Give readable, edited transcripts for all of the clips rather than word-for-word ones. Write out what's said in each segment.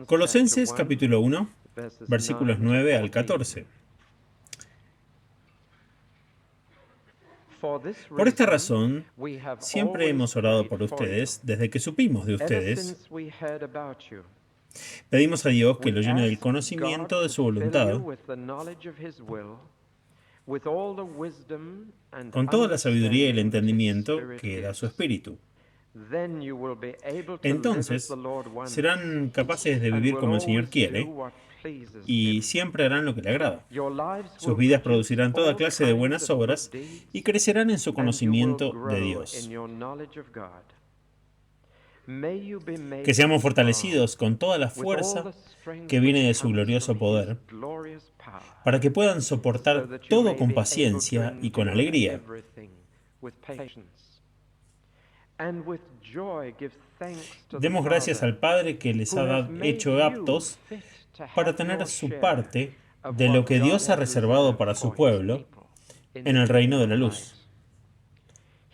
Colosenses capítulo 1, versículos 9 al 14. Por esta razón, siempre hemos orado por ustedes desde que supimos de ustedes. Pedimos a Dios que lo llene del conocimiento de su voluntad, con toda la sabiduría y el entendimiento que da su Espíritu. Entonces, serán capaces de vivir como el Señor quiere y siempre harán lo que le agrada. Sus vidas producirán toda clase de buenas obras y crecerán en su conocimiento de Dios. Que seamos fortalecidos con toda la fuerza que viene de su glorioso poder, para que puedan soportar todo con paciencia y con alegría. Demos gracias al Padre que les ha hecho aptos para tener su parte de lo que Dios ha reservado para su pueblo en el reino de la luz.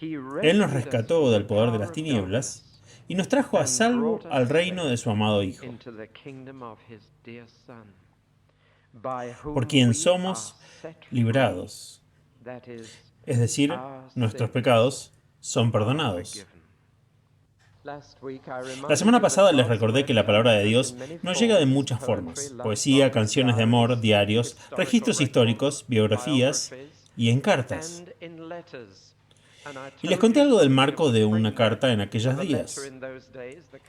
Él nos rescató del poder de las tinieblas y nos trajo a salvo al reino de su amado Hijo, por quien somos librados, es decir, nuestros pecados son perdonados. La semana pasada les recordé que la palabra de Dios nos llega de muchas formas: poesía, canciones de amor, diarios, registros históricos, biografías y en cartas. Y les conté algo del marco de una carta en aquellos días,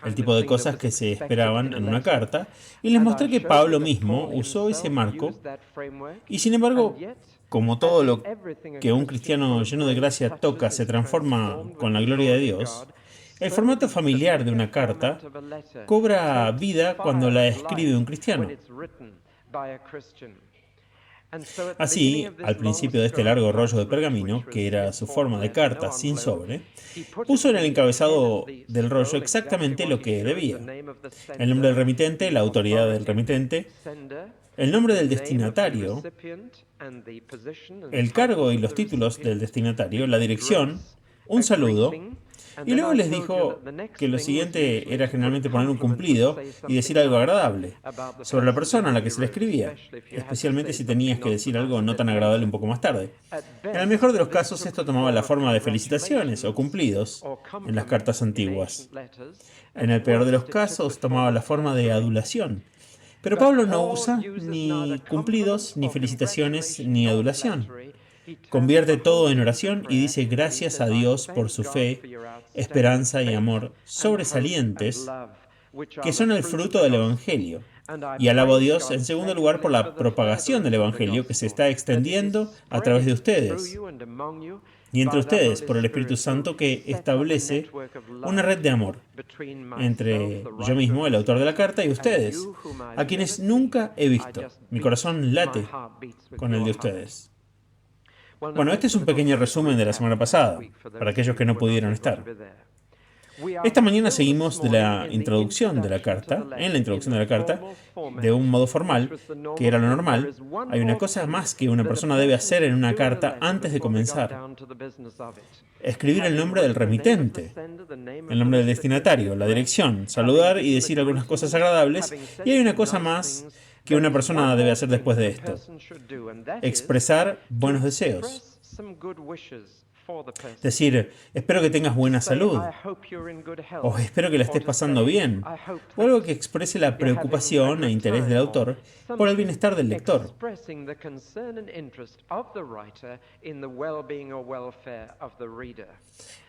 el tipo de cosas que se esperaban en una carta, y les mostré que Pablo mismo usó ese marco, y sin embargo, como todo lo que un cristiano lleno de gracia toca se transforma con la gloria de Dios, el formato familiar de una carta cobra vida cuando la escribe un cristiano. Así, al principio de este largo rollo de pergamino, que era su forma de carta sin sobre, puso en el encabezado del rollo exactamente lo que debía: el nombre del remitente, la autoridad del remitente, el nombre del destinatario, el cargo y los títulos del destinatario, la dirección, un saludo, y luego les dijo que lo siguiente era generalmente poner un cumplido y decir algo agradable sobre la persona a la que se le escribía, especialmente si tenías que decir algo no tan agradable un poco más tarde. En el mejor de los casos, esto tomaba la forma de felicitaciones o cumplidos en las cartas antiguas. En el peor de los casos, tomaba la forma de adulación. Pero Pablo no usa ni cumplidos, ni felicitaciones, ni adulación. Convierte todo en oración y dice gracias a Dios por su fe, esperanza y amor sobresalientes, que son el fruto del Evangelio. Y alabo a Dios, en segundo lugar, por la propagación del Evangelio que se está extendiendo a través de ustedes y entre ustedes por el Espíritu Santo, que establece una red de amor entre yo mismo, el autor de la carta, y ustedes, a quienes nunca he visto. Mi corazón late con el de ustedes. Bueno, este es un pequeño resumen de la semana pasada, para aquellos que no pudieron estar. Esta mañana seguimos de la introducción de la carta, de un modo formal, que era lo normal. Hay una cosa más que una persona debe hacer en una carta antes de comenzar: escribir el nombre del remitente, el nombre del destinatario, la dirección, saludar y decir algunas cosas agradables, y hay una cosa más que una persona debe hacer después de esto: expresar buenos deseos. Decir, espero que tengas buena salud, o espero que la estés pasando bien, o algo que exprese la preocupación e interés del autor por el bienestar del lector.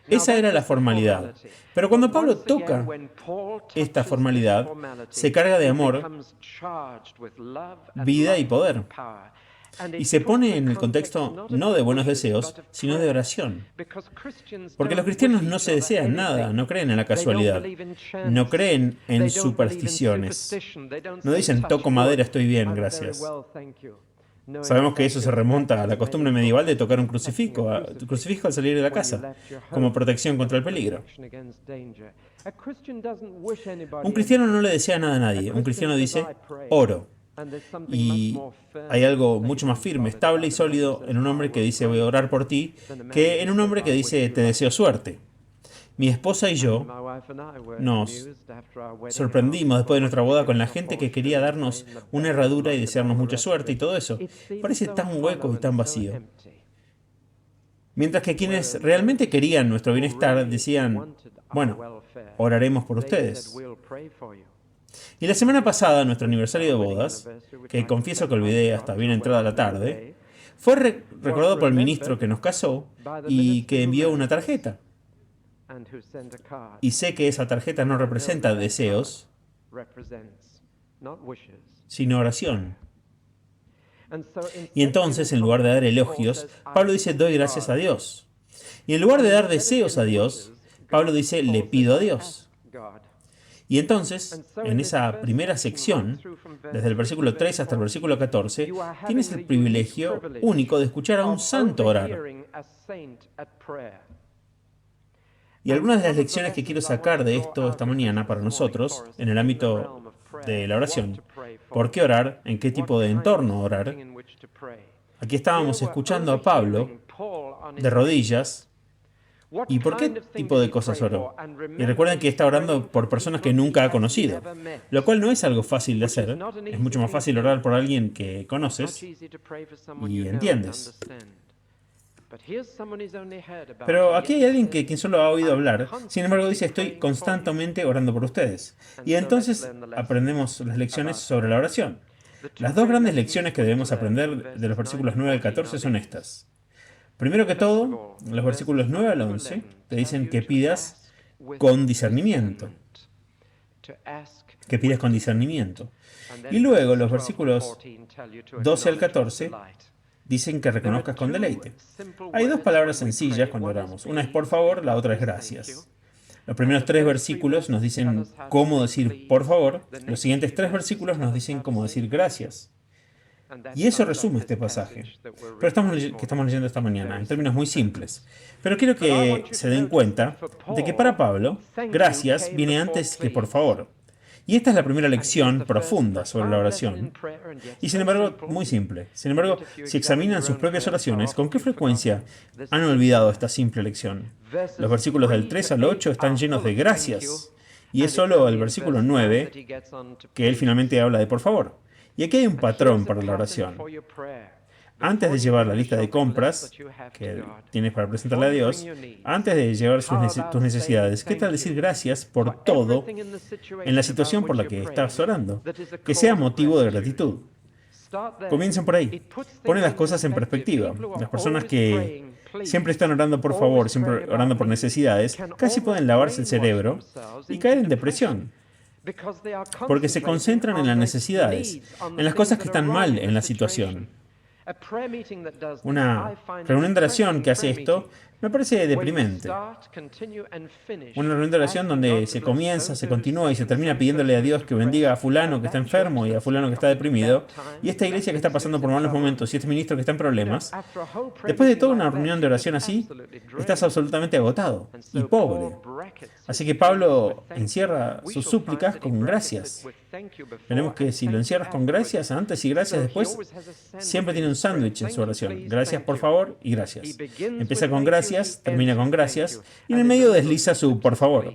Esa era la formalidad. Pero cuando Pablo toca esta formalidad, se carga de amor, vida y poder. Y se pone en el contexto no de buenos deseos, sino de oración. Porque los cristianos no se desean nada, no creen en la casualidad, no creen en supersticiones. No dicen, toco madera, estoy bien, gracias. Sabemos que eso se remonta a la costumbre medieval de tocar un crucifijo al salir de la casa, como protección contra el peligro. Un cristiano no le desea nada a nadie. Un cristiano dice, oro. Y hay algo mucho más firme, estable y sólido en un hombre que dice voy a orar por ti, que en un hombre que dice te deseo suerte. Mi esposa y yo nos sorprendimos después de nuestra boda con la gente que quería darnos una herradura y desearnos mucha suerte y todo eso. Parece tan hueco y tan vacío. Mientras que quienes realmente querían nuestro bienestar decían, bueno, oraremos por ustedes. Y la semana pasada, en nuestro aniversario de bodas, que confieso que olvidé hasta bien entrada la tarde, fue recordado por el ministro que nos casó y que envió una tarjeta. Y sé que esa tarjeta no representa deseos, sino oración. Y entonces, en lugar de dar elogios, Pablo dice, doy gracias a Dios. Y en lugar de dar deseos a Dios, Pablo dice, le pido a Dios. Y entonces, en esa primera sección, desde el versículo 3 hasta el versículo 14, tienes el privilegio único de escuchar a un santo orar. Y algunas de las lecciones que quiero sacar de esto esta mañana para nosotros, en el ámbito de la oración. ¿Por qué orar? ¿En qué tipo de entorno orar? Aquí estábamos escuchando a Pablo de rodillas. ¿Y por qué tipo de cosas oró? Y recuerden que está orando por personas que nunca ha conocido, lo cual no es algo fácil de hacer. Es mucho más fácil orar por alguien que conoces y entiendes. Pero aquí hay alguien quien solo ha oído hablar, sin embargo dice, estoy constantemente orando por ustedes. Y entonces aprendemos las lecciones sobre la oración. Las dos grandes lecciones que debemos aprender de los versículos 9 al 14 son estas. Primero que todo, los versículos 9 al 11 te dicen que pidas con discernimiento. Que pidas con discernimiento. Y luego los versículos 12 al 14 dicen que reconozcas con deleite. Hay dos palabras sencillas cuando oramos. Una es por favor, la otra es gracias. Los primeros 3 versículos nos dicen cómo decir por favor. Los siguientes 3 versículos nos dicen cómo decir gracias. Y eso resume este pasaje. Pero estamos leyendo esta mañana, en términos muy simples. Pero quiero que se den cuenta de que para Pablo, gracias viene antes que por favor. Y esta es la primera lección profunda sobre la oración. Y sin embargo, muy simple. Sin embargo, si examinan sus propias oraciones, ¿con qué frecuencia han olvidado esta simple lección? Los versículos del 3 al 8 están llenos de gracias. Y es solo el versículo 9 que él finalmente habla de por favor. Y aquí hay un patrón para la oración. Antes de llevar la lista de compras que tienes para presentarle a Dios, antes de llevar tus necesidades, ¿qué tal decir gracias por todo en la situación por la que estás orando? Que sea motivo de gratitud. Comiencen por ahí. Ponen las cosas en perspectiva. Las personas que siempre están orando por favor, siempre orando por necesidades, casi pueden lavarse el cerebro y caer en depresión. Porque se concentran en las necesidades, en las cosas que están mal en la situación. Una reunión de oración que hace esto me parece deprimente. Una reunión de oración donde se comienza, se continúa y se termina pidiéndole a Dios que bendiga a fulano que está enfermo y a fulano que está deprimido, y esta iglesia que está pasando por malos momentos y este ministro que está en problemas. Después de toda una reunión de oración así, estás absolutamente agotado y pobre. Así que Pablo encierra sus súplicas con gracias. Tenemos que si lo encierras con gracias antes y gracias después, siempre tiene un sándwich en su oración. Gracias por favor y gracias. Empieza con gracias, termina con gracias y en el medio desliza su por favor.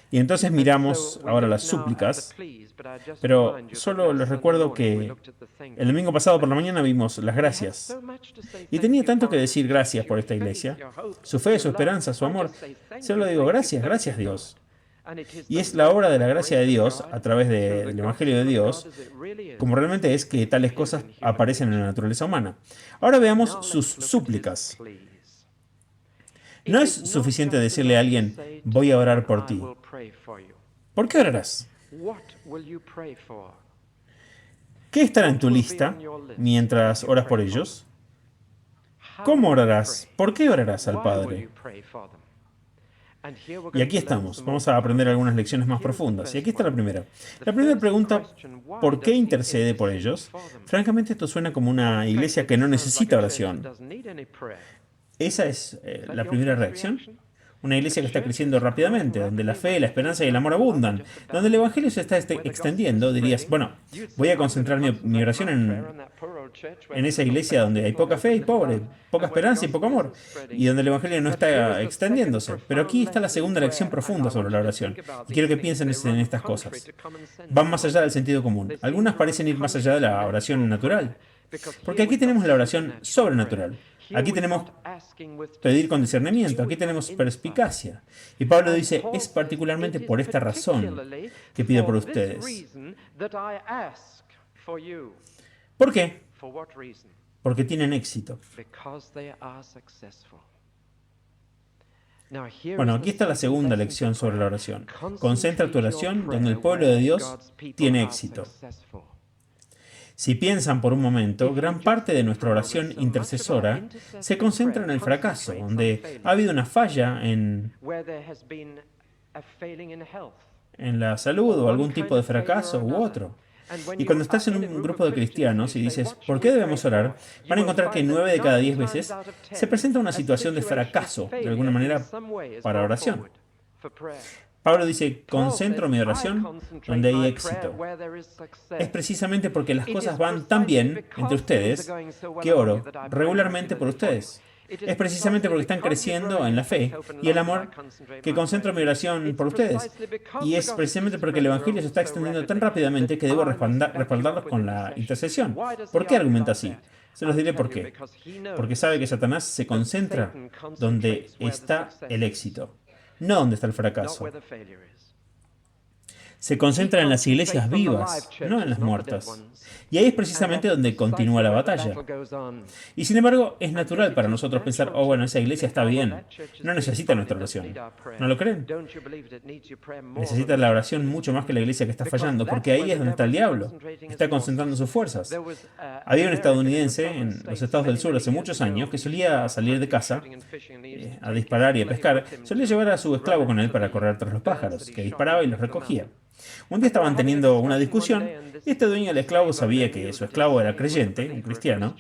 Y entonces miramos ahora las súplicas, pero solo les recuerdo que el domingo pasado por la mañana vimos las gracias. Y tenía tanto que decir gracias por esta iglesia, su fe, su esperanza, su amor. Solo digo gracias, gracias Dios. Y es la obra de la gracia de Dios, a través del Evangelio de Dios, como realmente es que tales cosas aparecen en la naturaleza humana. Ahora veamos sus súplicas. No es suficiente decirle a alguien, voy a orar por ti. ¿Por qué orarás? ¿Qué estará en tu lista mientras oras por ellos? ¿Cómo orarás? ¿Por qué orarás al Padre? Y aquí estamos. Vamos a aprender algunas lecciones más profundas. Y aquí está la primera. La primera pregunta, ¿por qué intercede por ellos? Francamente, esto suena como una iglesia que no necesita oración. Esa es la primera reacción. Una iglesia que está creciendo rápidamente, donde la fe, la esperanza y el amor abundan, donde el Evangelio se está extendiendo, dirías, bueno, voy a concentrar mi oración en esa iglesia donde hay poca fe y pobre, poca esperanza y poco amor, y donde el Evangelio no está extendiéndose. Pero aquí está la segunda lección profunda sobre la oración, y quiero que piensen en estas cosas. Van más allá del sentido común. Algunas parecen ir más allá de la oración natural, porque aquí tenemos la oración sobrenatural. Aquí tenemos pedir con discernimiento, aquí tenemos perspicacia. Y Pablo dice, es particularmente por esta razón que pido por ustedes. ¿Por qué? Porque tienen éxito. Bueno, aquí está la segunda lección sobre la oración. Concentra tu oración donde el pueblo de Dios tiene éxito. Si piensan por un momento, gran parte de nuestra oración intercesora se concentra en el fracaso, donde ha habido una falla en la salud o algún tipo de fracaso u otro. Y cuando estás en un grupo de cristianos y dices, ¿por qué debemos orar?, van a encontrar que 9 de cada 10 veces se presenta una situación de fracaso, de alguna manera, para oración. Pablo dice, concentro mi oración donde hay éxito. Es precisamente porque las cosas van tan bien entre ustedes que oro regularmente por ustedes. Es precisamente porque están creciendo en la fe y el amor que concentro mi oración por ustedes. Y es precisamente porque el Evangelio se está extendiendo tan rápidamente que debo respaldarlos con la intercesión. ¿Por qué argumenta así? Se los diré por qué. Porque sabe que Satanás se concentra donde está el éxito, no donde está el fracaso. Se concentra en las iglesias vivas, no en las muertas. Y ahí es precisamente donde continúa la batalla. Y sin embargo, es natural para nosotros pensar, oh, bueno, esa iglesia está bien, no necesita nuestra oración. ¿No lo creen? Necesita la oración mucho más que la iglesia que está fallando, porque ahí es donde está el diablo. Está concentrando sus fuerzas. Había un estadounidense en los estados del sur hace muchos años que solía salir de casa a disparar y a pescar. Solía llevar a su esclavo con él para correr tras los pájaros, que disparaba y los recogía. Un día estaban teniendo una discusión y este dueño del esclavo sabía que su esclavo era creyente, un cristiano.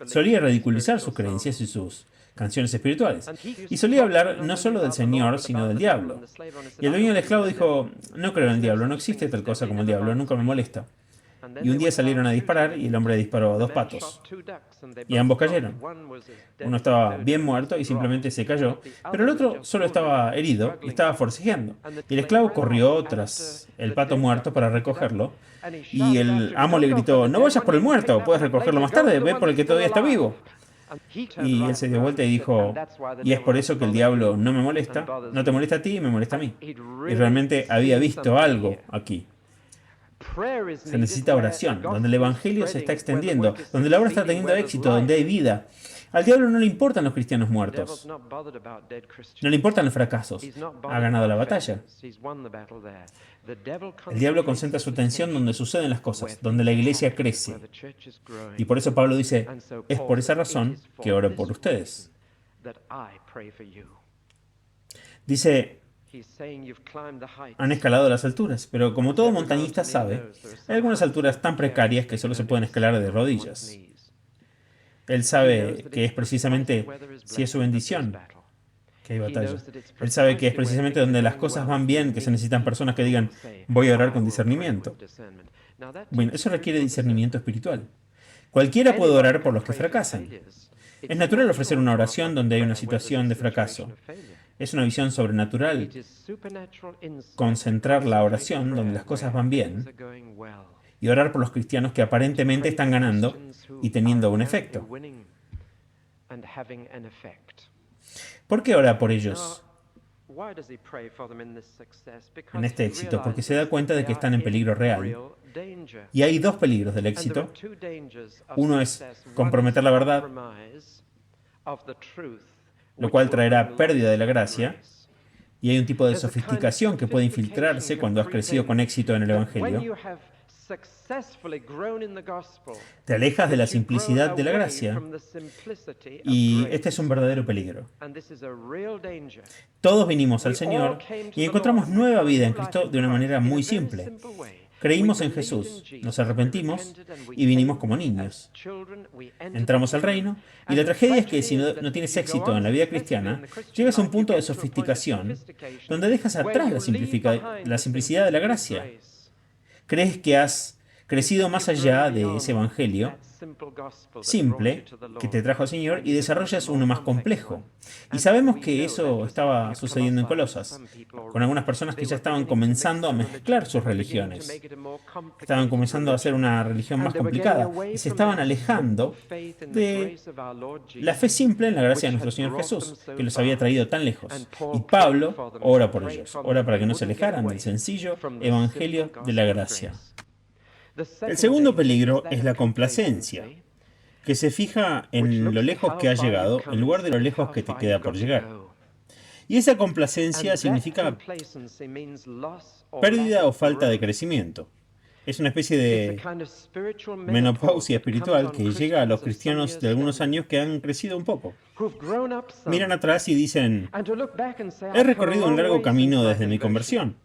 Solía ridiculizar sus creencias y sus canciones espirituales. Y solía hablar no solo del Señor, sino del diablo. Y el dueño del esclavo dijo, no creo en el diablo, no existe tal cosa como el diablo, nunca me molesta. Y un día salieron a disparar y el hombre disparó a 2 patos. Y ambos cayeron. Uno estaba bien muerto y simplemente se cayó, pero el otro solo estaba herido y estaba forcejeando. Y el esclavo corrió tras el pato muerto para recogerlo. Y el amo le gritó, no vayas por el muerto, puedes recogerlo más tarde, ve por el que todavía está vivo. Y él se dio vuelta y dijo, y es por eso que el diablo no me molesta, no te molesta a ti y me molesta a mí. Y realmente había visto algo aquí. Se necesita oración, donde el Evangelio se está extendiendo, donde la obra está teniendo éxito, donde hay vida. Al diablo no le importan los cristianos muertos. No le importan los fracasos. Ha ganado la batalla. El diablo concentra su atención donde suceden las cosas, donde la iglesia crece. Y por eso Pablo dice, es por esa razón que oro por ustedes. Dice, han escalado las alturas, pero como todo montañista sabe, hay algunas alturas tan precarias que solo se pueden escalar de rodillas. Él sabe que es precisamente si es su bendición que hay batalla. Él sabe que es precisamente donde las cosas van bien que se necesitan personas que digan, voy a orar con discernimiento. Bueno, eso requiere discernimiento espiritual. Cualquiera puede orar por los que fracasan. Es natural ofrecer una oración donde hay una situación de fracaso. Es una visión sobrenatural concentrar la oración donde las cosas van bien y orar por los cristianos que aparentemente están ganando y teniendo un efecto. ¿Por qué ora por ellos en este éxito? Porque se da cuenta de que están en peligro real. Y hay 2 peligros del éxito. Uno es comprometer la verdad, lo cual traerá pérdida de la gracia, y hay un tipo de sofisticación que puede infiltrarse cuando has crecido con éxito en el Evangelio. Te alejas de la simplicidad de la gracia, y este es un verdadero peligro. Todos vinimos al Señor y encontramos nueva vida en Cristo de una manera muy simple. Creímos en Jesús, nos arrepentimos y vinimos como niños. Entramos al reino y la tragedia es que si no tienes éxito en la vida cristiana, llegas a un punto de sofisticación donde dejas atrás la simplicidad de la gracia. Crees que has crecido más allá de ese evangelio simple que te trajo el Señor y desarrollas uno más complejo. Y sabemos que eso estaba sucediendo en Colosas, con algunas personas que ya estaban comenzando a mezclar sus religiones. Estaban comenzando a hacer una religión más complicada y se estaban alejando de la fe simple en la gracia de nuestro Señor Jesús, que los había traído tan lejos. Y Pablo ora por ellos, ora para que no se alejaran del sencillo evangelio de la gracia. El segundo peligro es la complacencia, que se fija en lo lejos que has llegado en lugar de lo lejos que te queda por llegar. Y esa complacencia significa pérdida o falta de crecimiento. Es una especie de menopausia espiritual que llega a los cristianos de algunos años que han crecido un poco. Miran atrás y dicen, he recorrido un largo camino desde mi conversión.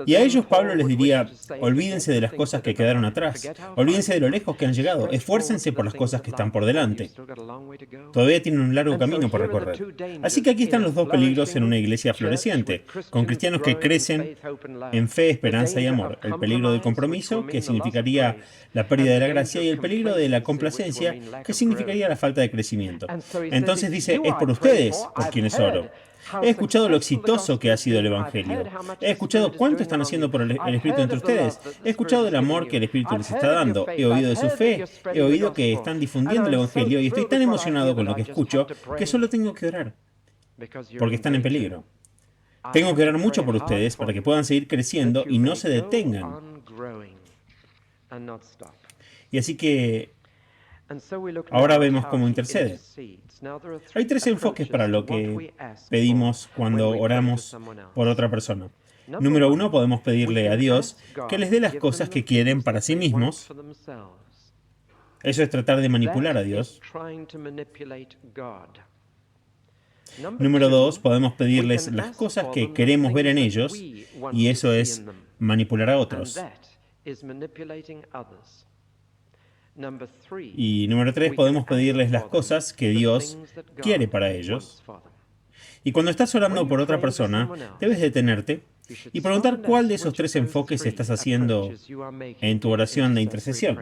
Y a ellos Pablo les diría, olvídense de las cosas que quedaron atrás, olvídense de lo lejos que han llegado, esfuércense por las cosas que están por delante. Todavía tienen un largo camino por recorrer. Así que aquí están los dos peligros en una iglesia floreciente, con cristianos que crecen en fe, esperanza y amor. El peligro del compromiso, que significaría la pérdida de la gracia, y el peligro de la complacencia, que significaría la falta de crecimiento. Entonces dice, es por ustedes por quienes oro. He escuchado lo exitoso que ha sido el Evangelio. He escuchado cuánto están haciendo por el Espíritu entre ustedes. He escuchado del amor que el Espíritu les está dando. He oído de su fe. He oído que están difundiendo el Evangelio y estoy tan emocionado con lo que escucho que solo tengo que orar, porque están en peligro. Tengo que orar mucho por ustedes para que puedan seguir creciendo y no se detengan. Y así que ahora vemos cómo intercede. Hay tres enfoques para lo que pedimos cuando oramos por otra persona. Número uno, podemos pedirle a Dios que les dé las cosas que quieren para sí mismos. Eso es tratar de manipular a Dios. Número dos, podemos pedirles las cosas que queremos ver en ellos, y eso es manipular a otros. Y número tres, podemos pedirles las cosas que Dios quiere para ellos. Y cuando estás orando por otra persona, debes detenerte y preguntar cuál de esos tres enfoques estás haciendo en tu oración de intercesión.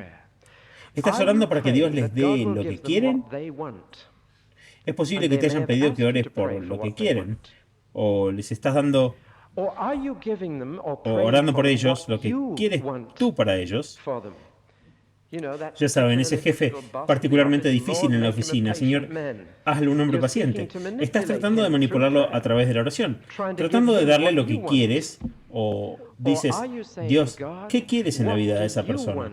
¿Estás orando para que Dios les dé lo que quieren? Es posible que te hayan pedido que ores por lo que quieren, o les estás dando o orando por ellos lo que quieres tú para ellos. Ya saben, ese jefe particularmente difícil en la oficina, Señor, hazlo un hombre paciente. Estás tratando de manipularlo a través de la oración, tratando de darle lo que quieres, o dices, Dios, ¿qué quieres en la vida de esa persona?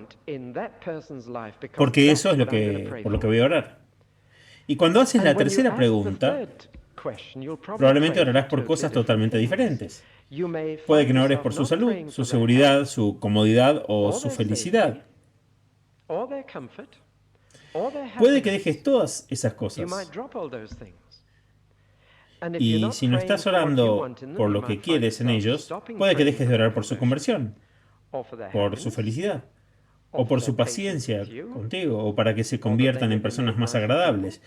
Porque eso es por lo que voy a orar. Y cuando haces la tercera pregunta, probablemente orarás por cosas totalmente diferentes. Puede que no ores por su salud, su seguridad, su comodidad o su felicidad. Puede que dejes todas esas cosas. Y si no estás orando por lo que quieres en ellos, puede que dejes de orar por su conversión, por su felicidad, o por su paciencia contigo, o para que se conviertan en personas más agradables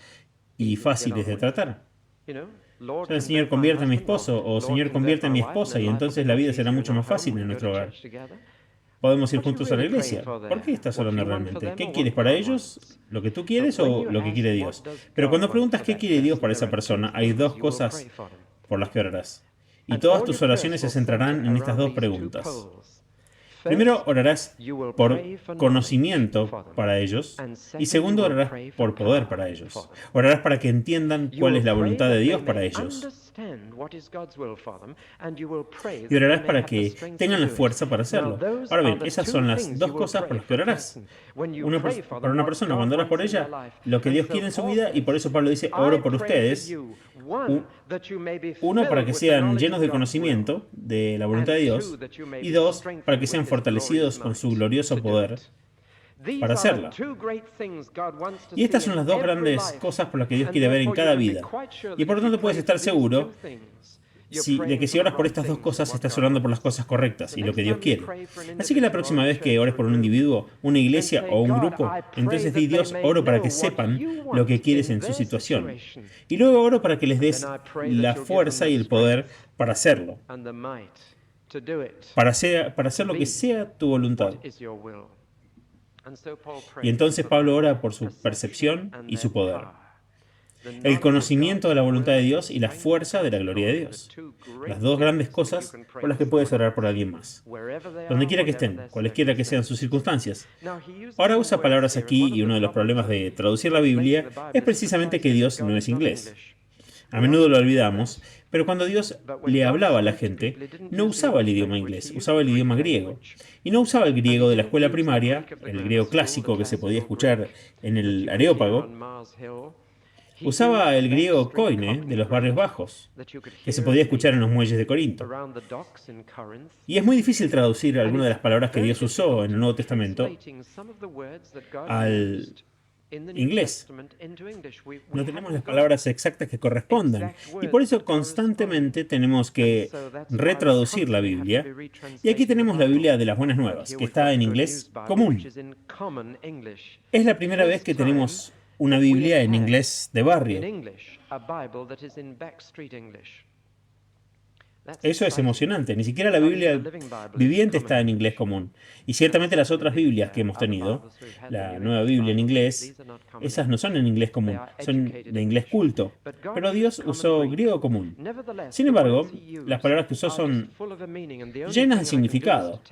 y fáciles de tratar. El Señor, convierte a mi esposo, o Señor, convierte a mi esposa, y entonces la vida será mucho más fácil en nuestro hogar. Podemos ir juntos a la iglesia. ¿Por qué estás orando realmente? ¿Qué quieres para ellos? ¿Lo que tú quieres o lo que quiere Dios? Pero cuando preguntas qué quiere Dios para esa persona, hay dos cosas por las que orarás. Y todas tus oraciones se centrarán en estas dos preguntas. Primero, orarás por conocimiento para ellos. Y segundo, orarás por poder para ellos. Orarás para que entiendan cuál es la voluntad de Dios para ellos. Y orarás para que tengan la fuerza para hacerlo. Ahora bien, esas son las dos cosas por las que orarás. Para una persona, cuando oras por ella, lo que Dios quiere en su vida, y por eso Pablo dice, oro por ustedes. Uno, para que sean llenos de conocimiento de la voluntad de Dios. Y dos, para que sean fortalecidos con su glorioso poder para hacerla. Y estas son las dos grandes cosas por las que Dios quiere ver en cada vida. Y por lo tanto puedes estar seguro de que si oras por estas dos cosas, estás orando por las cosas correctas y lo que Dios quiere. Así que la próxima vez que ores por un individuo, una iglesia o un grupo, entonces di, Dios, oro para que sepan lo que quieres en su situación. Y luego oro para que les des la fuerza y el poder para hacerlo. Para hacer lo que sea tu voluntad. Y entonces Pablo ora por su percepción y su poder, el conocimiento de la voluntad de Dios y la fuerza de la gloria de Dios. Las dos grandes cosas por las que puedes orar por alguien más. Donde quiera que estén, cualesquiera que sean sus circunstancias. Ahora usa palabras aquí y uno de los problemas de traducir la Biblia es precisamente que Dios no es inglés. A menudo lo olvidamos, pero cuando Dios le hablaba a la gente, no usaba el idioma inglés, usaba el idioma griego. Y no usaba el griego de la escuela primaria, el griego clásico que se podía escuchar en el Areópago. Usaba el griego koine de los barrios bajos, que se podía escuchar en los muelles de Corinto. Y es muy difícil traducir algunas de las palabras que Dios usó en el Nuevo Testamento al inglés. No tenemos las palabras exactas que correspondan, y por eso constantemente tenemos que retraducir la Biblia. Y aquí tenemos la Biblia de las Buenas Nuevas, que está en inglés común. Es la primera vez que tenemos una Biblia en inglés de barrio. Eso es emocionante. Ni siquiera la Biblia viviente está en inglés común. Y ciertamente las otras Biblias que hemos tenido, la nueva Biblia en inglés, esas no son en inglés común, son de inglés culto. Pero Dios usó griego común. Sin embargo, las palabras que usó son llenas de significado.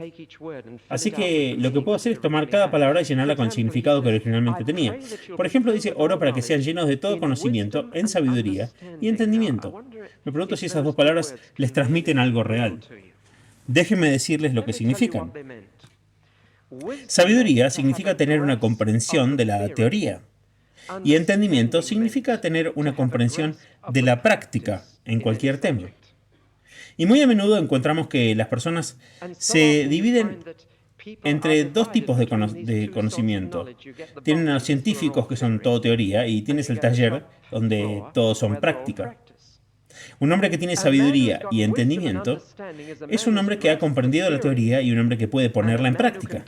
Así que lo que puedo hacer es tomar cada palabra y llenarla con el significado que originalmente tenía. Por ejemplo, dice, oro para que sean llenos de todo conocimiento, en sabiduría y entendimiento. Me pregunto si esas dos palabras les transmiten algo real. Déjenme decirles lo que significan. Sabiduría significa tener una comprensión de la teoría. Y entendimiento significa tener una comprensión de la práctica en cualquier tema. Y muy a menudo encontramos que las personas se dividen entre dos tipos de conocimiento. Tienen a los científicos, que son todo teoría, y tienes el taller, donde todos son práctica. Un hombre que tiene sabiduría y entendimiento es un hombre que ha comprendido la teoría y un hombre que puede ponerla en práctica.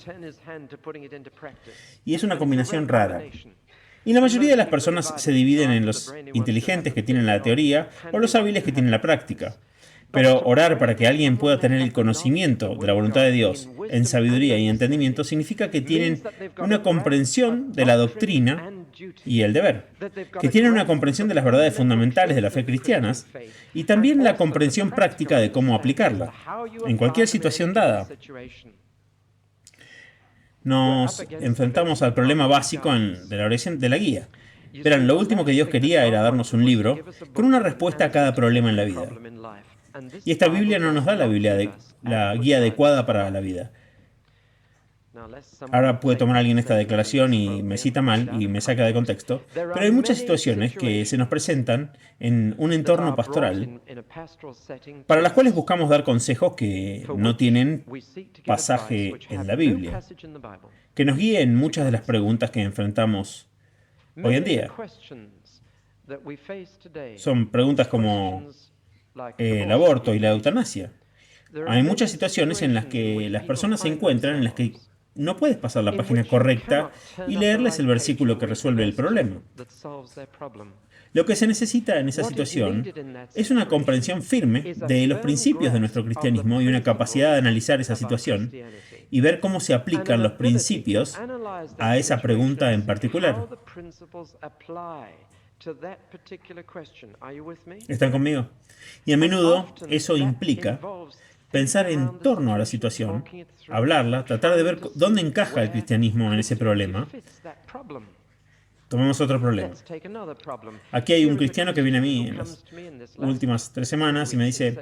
Y es una combinación rara. Y la mayoría de las personas se dividen en los inteligentes que tienen la teoría o los hábiles que tienen la práctica. Pero orar para que alguien pueda tener el conocimiento de la voluntad de Dios en sabiduría y entendimiento significa que tienen una comprensión de la doctrina y el deber, que tienen una comprensión de las verdades fundamentales de la fe cristianas y también la comprensión práctica de cómo aplicarla en cualquier situación dada. Nos enfrentamos al problema básico de la oración de la guía. Verán, lo último que Dios quería era darnos un libro con una respuesta a cada problema en la vida. Y esta Biblia no nos da la guía adecuada para la vida. Ahora puede tomar alguien esta declaración y me cita mal y me saca de contexto, pero hay muchas situaciones que se nos presentan en un entorno pastoral para las cuales buscamos dar consejos que no tienen pasaje en la Biblia, que nos guíen en muchas de las preguntas que enfrentamos hoy en día. Son preguntas como el aborto y la eutanasia. Hay muchas situaciones en las que las personas se encuentran en las que no puedes pasar la página correcta y leerles el versículo que resuelve el problema. Lo que se necesita en esa situación es una comprensión firme de los principios de nuestro cristianismo y una capacidad de analizar esa situación y ver cómo se aplican los principios a esa pregunta en particular. ¿Están conmigo? Y a menudo eso implica pensar en torno a la situación, hablarla, tratar de ver dónde encaja el cristianismo en ese problema. Tomemos otro problema. Aquí hay un cristiano que viene a mí en las últimas 3 semanas y me dice,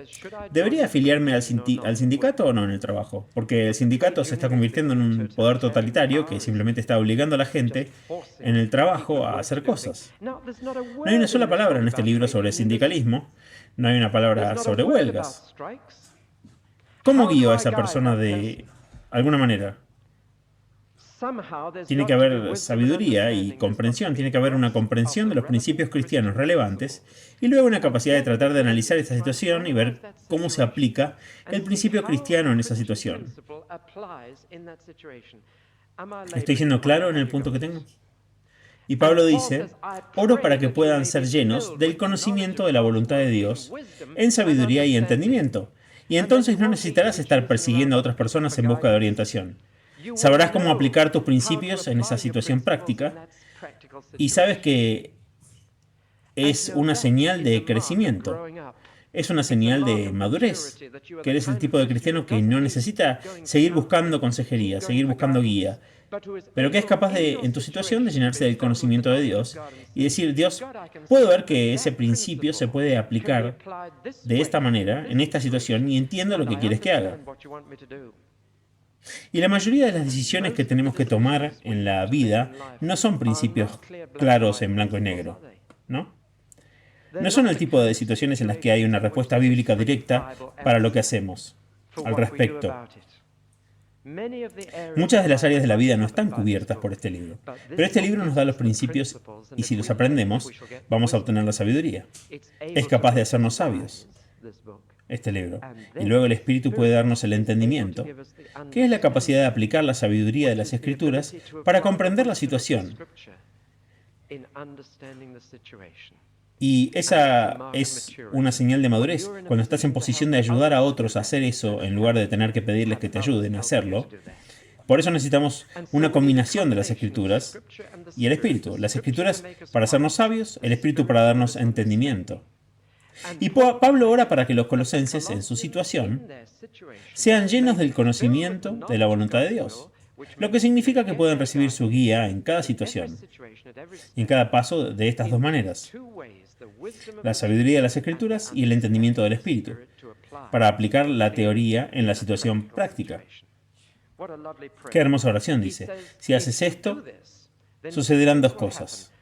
¿debería afiliarme al sindicato o no en el trabajo? Porque el sindicato se está convirtiendo en un poder totalitario que simplemente está obligando a la gente en el trabajo a hacer cosas. No hay una sola palabra en este libro sobre sindicalismo, no hay una palabra sobre huelgas. ¿Cómo guío a esa persona de alguna manera? Tiene que haber sabiduría y comprensión, tiene que haber una comprensión de los principios cristianos relevantes y luego una capacidad de tratar de analizar esta situación y ver cómo se aplica el principio cristiano en esa situación. ¿Estoy siendo claro en el punto que tengo? Y Pablo dice, oro para que puedan ser llenos del conocimiento de la voluntad de Dios en sabiduría y entendimiento. Y entonces no necesitarás estar persiguiendo a otras personas en busca de orientación. Sabrás cómo aplicar tus principios en esa situación práctica y sabes que es una señal de crecimiento. Es una señal de madurez, que eres el tipo de cristiano que no necesita seguir buscando consejería, seguir buscando guía, pero que es capaz de, en tu situación, de llenarse del conocimiento de Dios y decir, Dios, puedo ver que ese principio se puede aplicar de esta manera, en esta situación, y entiendo lo que quieres que haga. Y la mayoría de las decisiones que tenemos que tomar en la vida no son principios claros en blanco y negro, ¿no? No son el tipo de situaciones en las que hay una respuesta bíblica directa para lo que hacemos al respecto. Muchas de las áreas de la vida no están cubiertas por este libro, pero este libro nos da los principios y si los aprendemos, vamos a obtener la sabiduría. Es capaz de hacernos sabios, este libro. Y luego el Espíritu puede darnos el entendimiento, que es la capacidad de aplicar la sabiduría de las Escrituras para comprender la situación. Y esa es una señal de madurez. Cuando estás en posición de ayudar a otros a hacer eso, en lugar de tener que pedirles que te ayuden a hacerlo. Por eso necesitamos una combinación de las Escrituras y el Espíritu. Las Escrituras para hacernos sabios, el Espíritu para darnos entendimiento. Y Pablo ora para que los colosenses, en su situación, sean llenos del conocimiento de la voluntad de Dios, lo que significa que pueden recibir su guía en cada situación y en cada paso de estas dos maneras: la sabiduría de las Escrituras y el entendimiento del Espíritu, para aplicar la teoría en la situación práctica. Qué hermosa oración, dice. Si haces esto, sucederán dos cosas.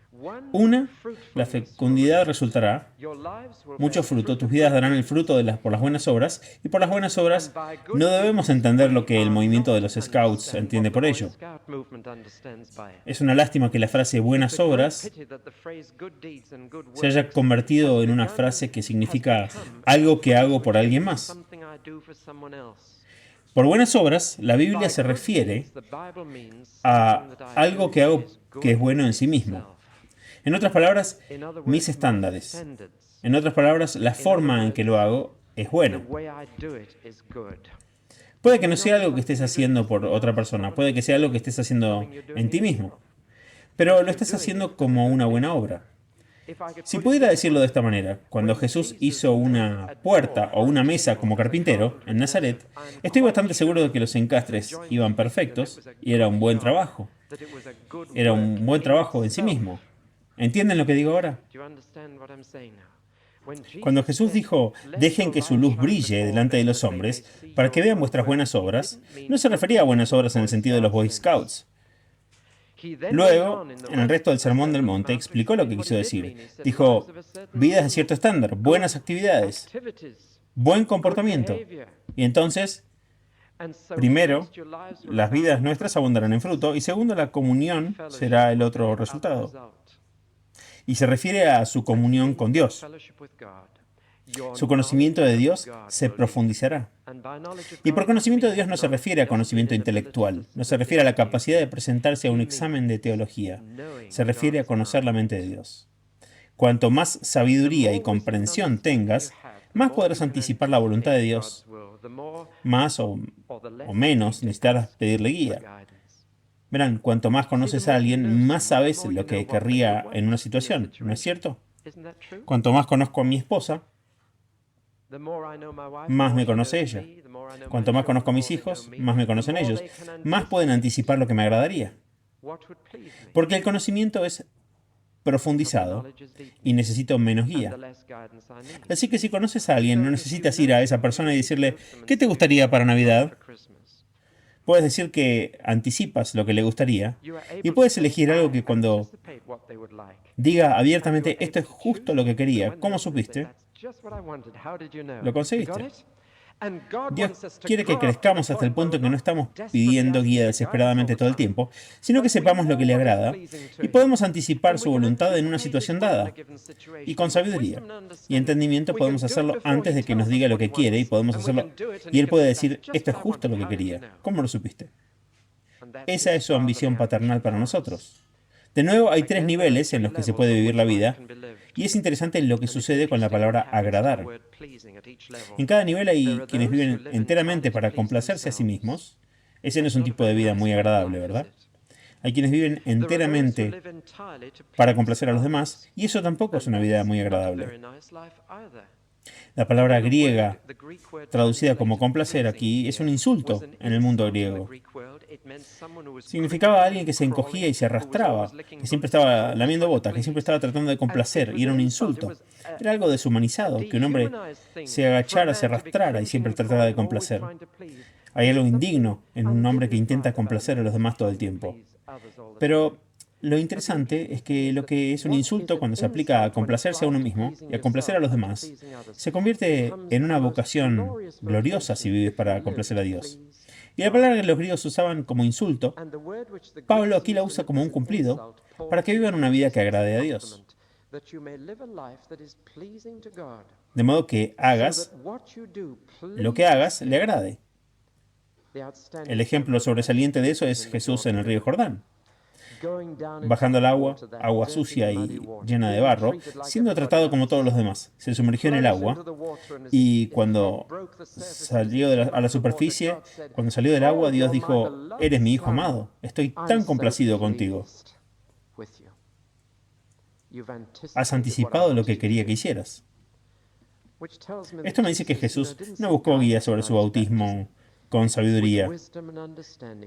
Una, la fecundidad resultará, mucho fruto, tus vidas darán el fruto por las buenas obras, y por las buenas obras no debemos entender lo que el movimiento de los Scouts entiende por ello. Es una lástima que la frase buenas obras se haya convertido en una frase que significa algo que hago por alguien más. Por buenas obras, la Biblia se refiere a algo que hago que es bueno en sí mismo. En otras palabras, mis estándares. En otras palabras, la forma en que lo hago es buena. Puede que no sea algo que estés haciendo por otra persona, puede que sea algo que estés haciendo en ti mismo, pero lo estás haciendo como una buena obra. Si pudiera decirlo de esta manera, cuando Jesús hizo una puerta o una mesa como carpintero en Nazaret, estoy bastante seguro de que los encastres iban perfectos y era un buen trabajo. Era un buen trabajo en sí mismo. ¿Entienden lo que digo ahora? Cuando Jesús dijo, dejen que su luz brille delante de los hombres para que vean vuestras buenas obras, no se refería a buenas obras en el sentido de los Boy Scouts. Luego, en el resto del Sermón del Monte, explicó lo que quiso decir. Dijo, vidas de cierto estándar, buenas actividades, buen comportamiento. Y entonces, primero, las vidas nuestras abundarán en fruto, y segundo, la comunión será el otro resultado. Y se refiere a su comunión con Dios. Su conocimiento de Dios se profundizará. Y por conocimiento de Dios no se refiere a conocimiento intelectual, no se refiere a la capacidad de presentarse a un examen de teología, se refiere a conocer la mente de Dios. Cuanto más sabiduría y comprensión tengas, más podrás anticipar la voluntad de Dios. Más o menos necesitarás pedirle guía. Verán, cuanto más conoces a alguien, más sabes lo que querría en una situación, ¿no es cierto? Cuanto más conozco a mi esposa, más me conoce ella. Cuanto más conozco a mis hijos, más me conocen ellos. Más pueden anticipar lo que me agradaría. Porque el conocimiento es profundizado y necesito menos guía. Así que si conoces a alguien, no necesitas ir a esa persona y decirle, ¿qué te gustaría para Navidad? Puedes decir que anticipas lo que le gustaría y puedes elegir algo que cuando diga abiertamente, esto es justo lo que quería. ¿Cómo supiste? ¿Lo conseguiste? Dios quiere que crezcamos hasta el punto en que no estamos pidiendo guía desesperadamente todo el tiempo, sino que sepamos lo que le agrada y podemos anticipar su voluntad en una situación dada. Y con sabiduría y entendimiento podemos hacerlo antes de que nos diga lo que quiere y podemos hacerlo. Y Él puede decir, esto es justo lo que quería. ¿Cómo lo supiste? Esa es su ambición paternal para nosotros. De nuevo, hay 3 niveles en los que se puede vivir la vida, y es interesante lo que sucede con la palabra agradar. En cada nivel hay quienes viven enteramente para complacerse a sí mismos, Ese no es un tipo de vida muy agradable, ¿verdad? Hay quienes viven enteramente para complacer a los demás, y eso tampoco es una vida muy agradable. La palabra griega traducida como complacer aquí es un insulto en el mundo griego. Significaba a alguien que se encogía y se arrastraba, que siempre estaba lamiendo botas, que siempre estaba tratando de complacer, y era un insulto. Era algo deshumanizado, que un hombre se agachara, se arrastrara y siempre tratara de complacer. Hay algo indigno en un hombre que intenta complacer a los demás todo el tiempo. Pero lo interesante es que lo que es un insulto cuando se aplica a complacerse a uno mismo y a complacer a los demás, se convierte en una vocación gloriosa si vives para complacer a Dios. Y la palabra que los griegos usaban como insulto, Pablo aquí la usa como un cumplido para que vivan una vida que agrade a Dios. De modo que hagas lo que hagas le agrade. El ejemplo sobresaliente de eso es Jesús en el río Jordán, bajando al agua, agua sucia y llena de barro, siendo tratado como todos los demás. Se sumergió en el agua y cuando salió a la superficie, cuando salió del agua, Dios dijo, eres mi hijo amado, estoy tan complacido contigo. Has anticipado lo que quería que hicieras. Esto me dice que Jesús no buscó guía sobre su bautismo con sabiduría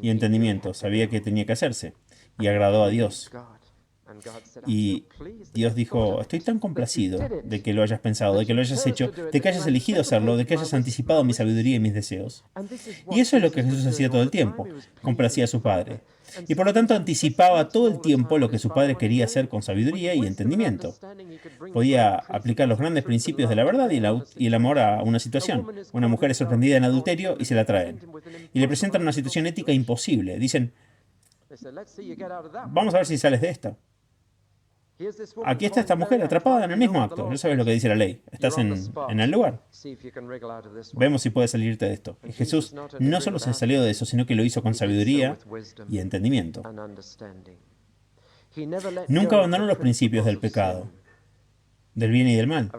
y entendimiento. Sabía que tenía que hacerse y agradó a Dios. Y Dios dijo, estoy tan complacido de que lo hayas pensado, de que lo hayas hecho, de que hayas elegido hacerlo, de que hayas anticipado mi sabiduría y mis deseos. Y eso es lo que Jesús hacía todo el tiempo, complacía a su Padre. Y por lo tanto anticipaba todo el tiempo lo que su Padre quería hacer con sabiduría y entendimiento. Podía aplicar los grandes principios de la verdad y el amor a una situación. Una mujer es sorprendida en adulterio y se la traen. Y le presentan una situación ética imposible. Dicen, vamos a ver si sales de esta. Aquí está esta mujer atrapada en el mismo acto. No sabes lo que dice la ley. Estás en el lugar. Vemos si puedes salirte de esto. Y Jesús no solo se salió de eso, sino que lo hizo con sabiduría y entendimiento. Nunca abandonó los principios del pecado, del bien y del mal.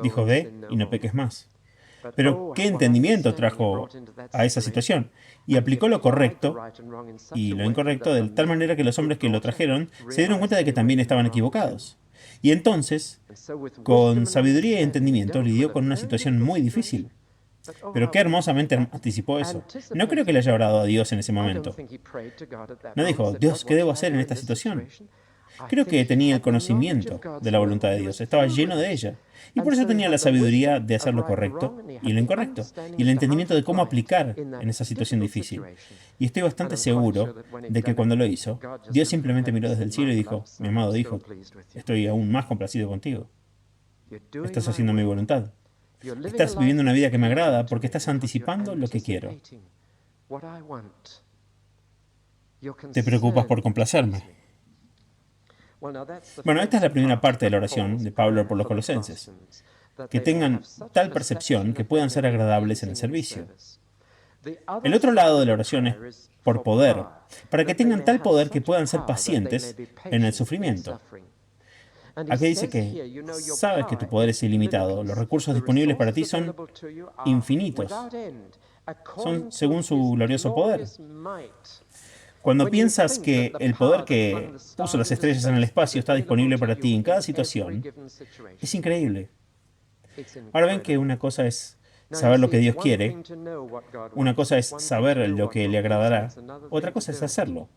Dijo, ve y no peques más. Pero ¿qué entendimiento trajo a esa situación? Y aplicó lo correcto y lo incorrecto de tal manera que los hombres que lo trajeron se dieron cuenta de que también estaban equivocados. Y entonces, con sabiduría y entendimiento, lidió con una situación muy difícil. Pero qué hermosamente anticipó eso. No creo que le haya orado a Dios en ese momento. No dijo, Dios, ¿qué debo hacer en esta situación? Creo que tenía el conocimiento de la voluntad de Dios, estaba lleno de ella. Y por eso tenía la sabiduría de hacer lo correcto y lo incorrecto, y el entendimiento de cómo aplicar en esa situación difícil. Y estoy bastante seguro de que cuando lo hizo, Dios simplemente miró desde el cielo y dijo, mi amado hijo, estoy aún más complacido contigo. Estás haciendo mi voluntad. Estás viviendo una vida que me agrada porque estás anticipando lo que quiero. Te preocupas por complacerme. Bueno, esta es la primera parte de la oración de Pablo por los colosenses. Que tengan tal percepción que puedan ser agradables en el servicio. El otro lado de la oración es por poder, para que tengan tal poder que puedan ser pacientes en el sufrimiento. Aquí dice que sabes que tu poder es ilimitado, los recursos disponibles para ti son infinitos, son según su glorioso poder. Cuando piensas que el poder que puso las estrellas en el espacio está disponible para ti en cada situación, es increíble. Ahora ven que una cosa es saber lo que Dios quiere, una cosa es saber lo que le agradará, otra cosa es hacerlo.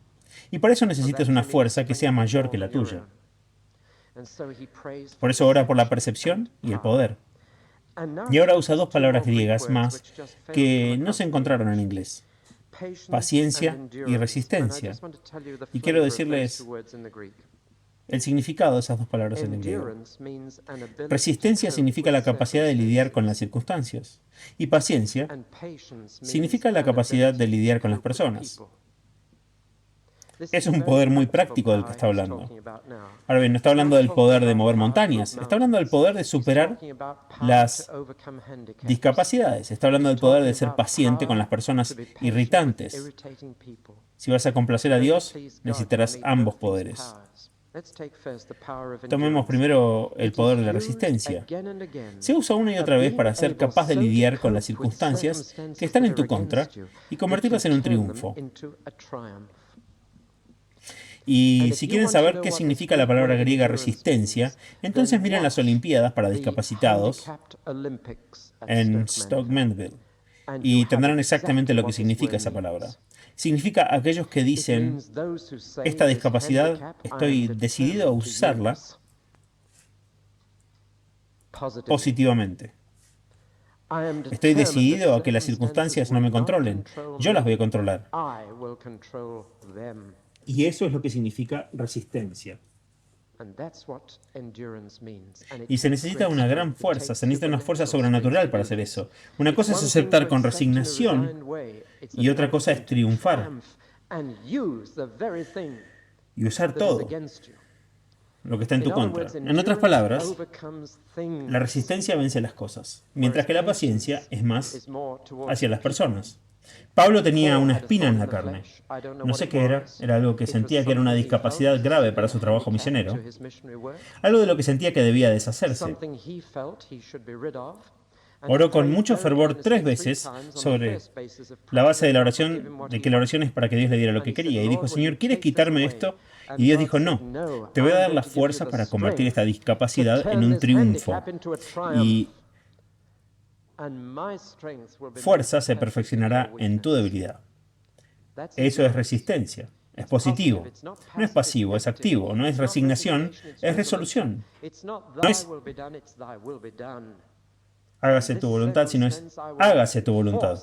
Y para eso necesitas una fuerza que sea mayor que la tuya. Por eso ora por la percepción y el poder. Y ahora usa dos palabras griegas más que no se encontraron en inglés. Paciencia y resistencia. Y quiero decirles el significado de esas dos palabras en el griego. Resistencia significa la capacidad de lidiar con las circunstancias. Y paciencia significa la capacidad de lidiar con las personas. Es un poder muy práctico del que está hablando. Ahora bien, no está hablando del poder de mover montañas, está hablando del poder de superar las discapacidades, está hablando del poder de ser paciente con las personas irritantes. Si vas a complacer a Dios, necesitarás ambos poderes. Tomemos primero el poder de la resistencia. Se usa una y otra vez para ser capaz de lidiar con las circunstancias que están en tu contra y convertirlas en un triunfo. Y si quieren saber qué significa la palabra griega resistencia, entonces miren las Olimpiadas para discapacitados en Stoke Mandeville y tendrán exactamente lo que significa esa palabra. Significa aquellos que dicen, esta discapacidad estoy decidido a usarla positivamente. Estoy decidido a que las circunstancias no me controlen. Yo las voy a controlar. Y eso es lo que significa resistencia. Y se necesita una gran fuerza, se necesita una fuerza sobrenatural para hacer eso. Una cosa es aceptar con resignación y otra cosa es triunfar y usar todo lo que está en tu contra. En otras palabras, la resistencia vence las cosas, mientras que la paciencia es más hacia las personas. Pablo tenía una espina en la carne. No sé qué era algo que sentía que era una discapacidad grave para su trabajo misionero, algo de lo que sentía que debía deshacerse. Oró con mucho fervor 3 veces sobre la base de la oración, de que la oración es para que Dios le diera lo que quería. Y dijo, Señor, ¿quieres quitarme esto? Y Dios dijo, no, te voy a dar la fuerza para convertir esta discapacidad en un triunfo. Y fuerza se perfeccionará en tu debilidad. Eso es resistencia. Es positivo. No es pasivo, es activo. No es resignación, es resolución. No es hágase tu voluntad, sino es hágase tu voluntad.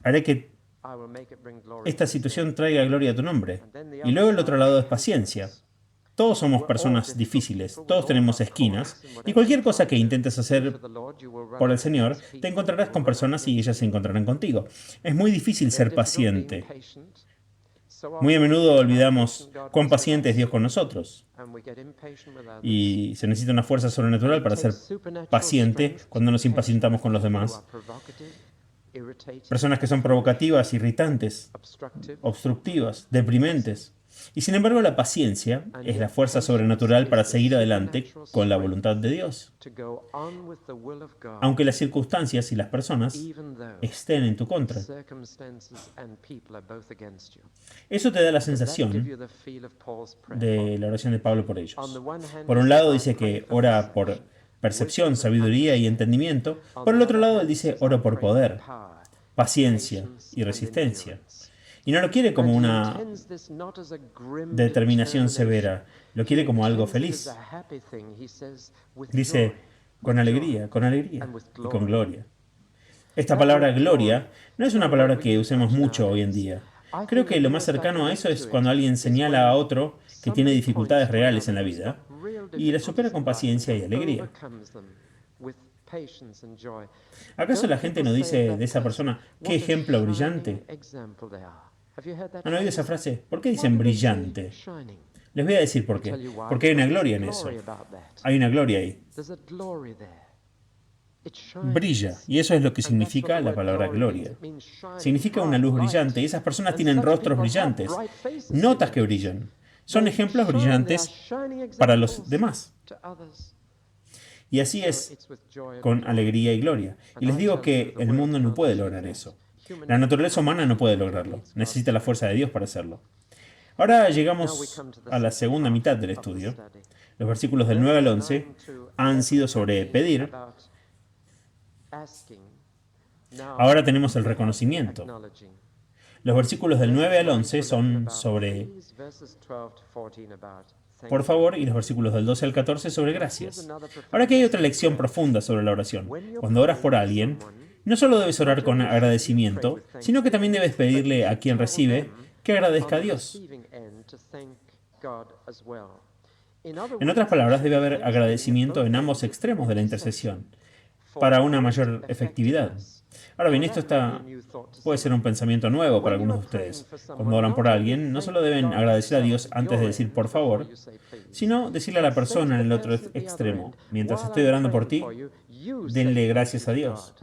Haré que esta situación traiga gloria a tu nombre. Y luego el otro lado es paciencia. Todos somos personas difíciles, todos tenemos esquinas, y cualquier cosa que intentes hacer por el Señor, te encontrarás con personas y ellas se encontrarán contigo. Es muy difícil ser paciente. Muy a menudo olvidamos cuán paciente es Dios con nosotros. Y se necesita una fuerza sobrenatural para ser paciente cuando nos impacientamos con los demás. Personas que son provocativas, irritantes, obstructivas, deprimentes. Y sin embargo, la paciencia es la fuerza sobrenatural para seguir adelante con la voluntad de Dios. Aunque las circunstancias y las personas estén en tu contra. Eso te da la sensación de la oración de Pablo por ellos. Por un lado dice que ora por percepción, sabiduría y entendimiento. Por el otro lado él dice ora por poder, paciencia y resistencia. Y no lo quiere como una determinación severa, lo quiere como algo feliz. Dice, con alegría y con gloria. Esta palabra gloria no es una palabra que usemos mucho hoy en día. Creo que lo más cercano a eso es cuando alguien señala a otro que tiene dificultades reales en la vida y las supera con paciencia y alegría. ¿Acaso la gente no dice de esa persona, qué ejemplo brillante? ¿Han oído esa frase? ¿Por qué dicen brillante? Les voy a decir por qué. Porque hay una gloria en eso. Hay una gloria ahí. Brilla. Y eso es lo que significa la palabra gloria. Significa una luz brillante. Y esas personas tienen rostros brillantes. Notas que brillan. Son ejemplos brillantes para los demás. Y así es con alegría y gloria. Y les digo que el mundo no puede lograr eso. La naturaleza humana no puede lograrlo. Necesita la fuerza de Dios para hacerlo. Ahora llegamos a la segunda mitad del estudio. Los versículos del 9 al 11 han sido sobre pedir. Ahora tenemos el reconocimiento. Los versículos del 9 al 11 son sobre por favor, y los versículos del 12 al 14 sobre gracias. Ahora aquí hay otra lección profunda sobre la oración. Cuando oras por alguien, no solo debes orar con agradecimiento, sino que también debes pedirle a quien recibe que agradezca a Dios. En otras palabras, debe haber agradecimiento en ambos extremos de la intercesión, para una mayor efectividad. Ahora bien, esto puede ser un pensamiento nuevo para algunos de ustedes. Cuando oran por alguien, no solo deben agradecer a Dios antes de decir por favor, sino decirle a la persona en el otro extremo, mientras estoy orando por ti, denle gracias a Dios.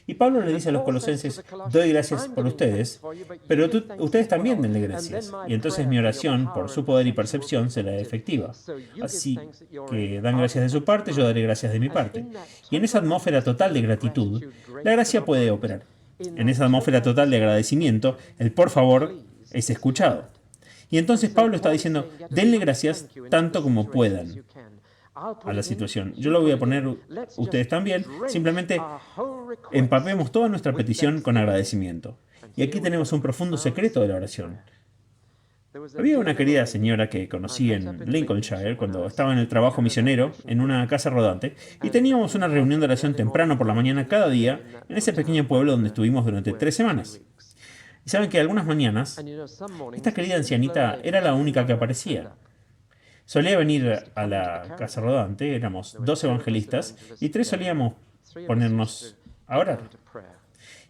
Y Pablo le dice a los colosenses, doy gracias por ustedes, pero ustedes también denle gracias. Y entonces mi oración, por su poder y percepción, será efectiva. Así que dan gracias de su parte, yo daré gracias de mi parte. Y en esa atmósfera total de gratitud, la gracia puede operar. En esa atmósfera total de agradecimiento, el por favor es escuchado. Y entonces Pablo está diciendo, denle gracias tanto como puedan a la situación. Yo lo voy a poner ustedes también. Simplemente empapemos toda nuestra petición con agradecimiento. Y aquí tenemos un profundo secreto de la oración. Había una querida señora que conocí en Lincolnshire cuando estaba en el trabajo misionero en una casa rodante y teníamos una reunión de oración temprano por la mañana cada día en ese pequeño pueblo donde estuvimos durante 3 semanas. Y saben que algunas mañanas esta querida ancianita era la única que aparecía. Solía venir a la casa rodante, éramos 2 evangelistas y 3 solíamos ponernos a orar.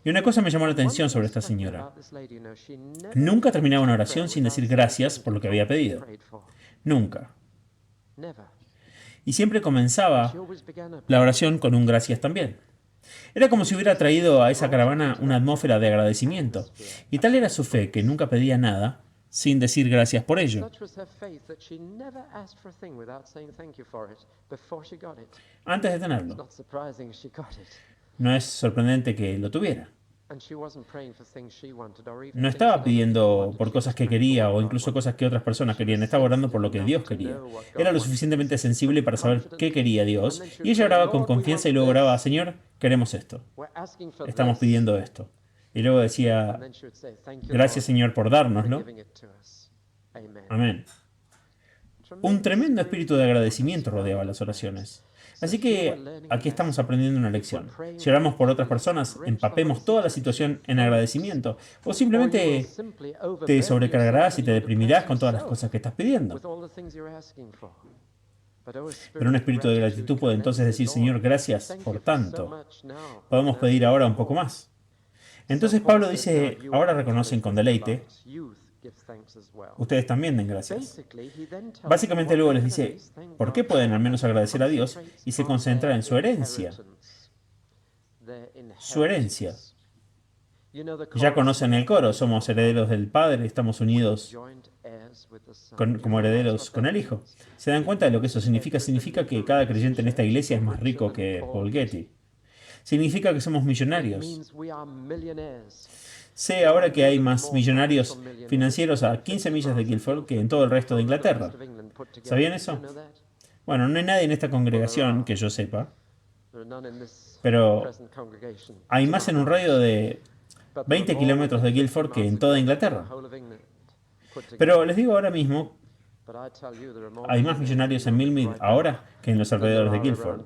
Y una cosa me llamó la atención sobre esta señora. Nunca terminaba una oración sin decir gracias por lo que había pedido. Nunca. Y siempre comenzaba la oración con un gracias también. Era como si hubiera traído a esa caravana una atmósfera de agradecimiento. Y tal era su fe que nunca pedía nada sin decir gracias por ello. Antes de tenerlo. No es sorprendente que lo tuviera. No estaba pidiendo por cosas que quería o incluso cosas que otras personas querían. Estaba orando por lo que Dios quería. Era lo suficientemente sensible para saber qué quería Dios. Y ella oraba con confianza y luego oraba, Señor, queremos esto. Estamos pidiendo esto. Y luego decía, gracias Señor por dárnoslo. Amén. Un tremendo espíritu de agradecimiento rodeaba las oraciones. Así que aquí estamos aprendiendo una lección. Si oramos por otras personas, empapemos toda la situación en agradecimiento. O simplemente te sobrecargarás y te deprimirás con todas las cosas que estás pidiendo. Pero un espíritu de gratitud puede entonces decir, Señor, gracias por tanto. Podemos pedir ahora un poco más. Entonces Pablo dice, ahora reconocen con deleite, ustedes también den gracias. Básicamente luego les dice, ¿por qué pueden al menos agradecer a Dios? Y se concentra en su herencia. Su herencia. Ya conocen el coro, somos herederos del Padre, estamos unidos como herederos con el Hijo. ¿Se dan cuenta de lo que eso significa? Significa que cada creyente en esta iglesia es más rico que Paul Getty. Significa que somos millonarios. Sé ahora que hay más millonarios financieros a 15 millas de Guildford que en todo el resto de Inglaterra. ¿Sabían eso? Bueno, no hay nadie en esta congregación que yo sepa, pero hay más en un radio de 20 kilómetros de Guildford que en toda Inglaterra. Pero les digo ahora mismo, hay más millonarios en Millmead ahora que en los alrededores de Guildford.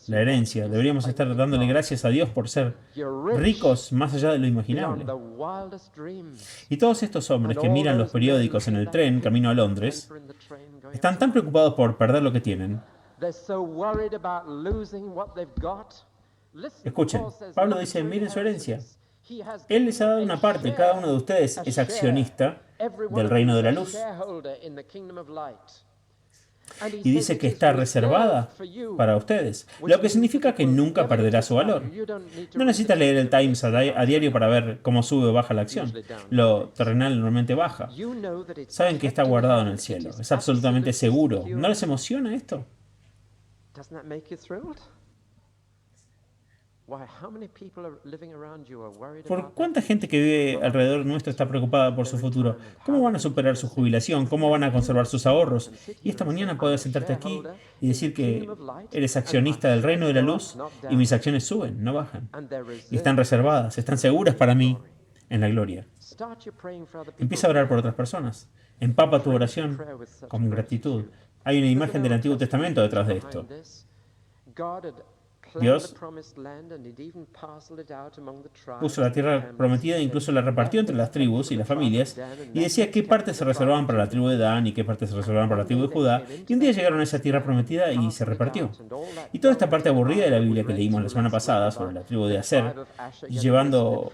La herencia. Deberíamos estar dándole gracias a Dios por ser ricos más allá de lo imaginable. Y todos estos hombres que miran los periódicos en el tren camino a Londres están tan preocupados por perder lo que tienen. Escuchen, Pablo dice, miren su herencia. Él les ha dado una parte, cada uno de ustedes es accionista del reino de la luz. Y dice que está reservada para ustedes, lo que significa que nunca perderá su valor. No necesita leer el Times a diario para ver cómo sube o baja la acción. Lo terrenal normalmente baja. Saben que está guardado en el cielo. Es absolutamente seguro. ¿No les emociona esto? ¿Por cuánta gente que vive alrededor nuestro está preocupada por su futuro? ¿Cómo van a superar su jubilación? ¿Cómo van a conservar sus ahorros? Y esta mañana puedes sentarte aquí y decir que eres accionista del reino de la luz y mis acciones suben, no bajan. Y están reservadas, están seguras para mí en la gloria. Empieza a orar por otras personas. Empapa tu oración con gratitud. Hay una imagen del Antiguo Testamento detrás de esto. Dios puso la tierra prometida e incluso la repartió entre las tribus y las familias, y decía qué partes se reservaban para la tribu de Dan y qué partes se reservaban para la tribu de Judá, y un día llegaron a esa tierra prometida y se repartió. Y toda esta parte aburrida de la Biblia que leímos la semana pasada sobre la tribu de Aser, llevando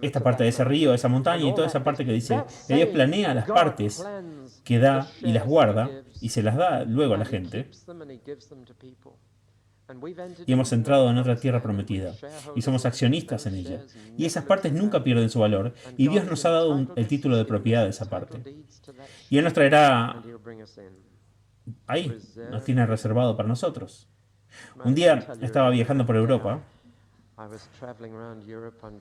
esta parte de ese río, esa montaña, y toda esa parte que dice que Dios planea las partes que da y las guarda y se las da luego a la gente. Y hemos entrado en otra tierra prometida y somos accionistas en ella. Y esas partes nunca pierden su valor y Dios nos ha dado el título de propiedad de esa parte. Y Él nos traerá ahí, nos tiene reservado para nosotros. Un día estaba viajando por Europa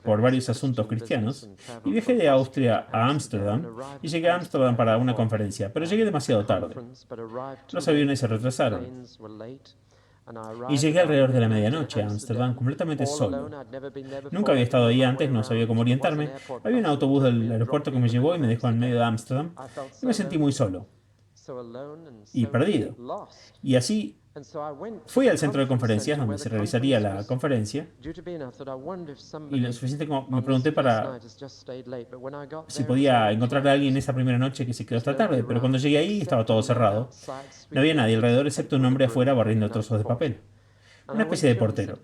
por varios asuntos cristianos y viajé de Austria a Ámsterdam y llegué a Ámsterdam para una conferencia, pero llegué demasiado tarde. Los aviones se retrasaron. Y llegué alrededor de la medianoche a Ámsterdam completamente solo. Nunca había estado ahí antes, no sabía cómo orientarme. Había un autobús del aeropuerto que me llevó y me dejó en medio de Ámsterdam. Y me sentí muy solo y perdido. Y así fui al centro de conferencias donde se realizaría la conferencia y lo suficiente como me pregunté para si podía encontrar a alguien esa primera noche que se quedó hasta tarde, pero cuando llegué ahí estaba todo cerrado. No había nadie alrededor excepto un hombre afuera barriendo trozos de papel. Una especie de portero.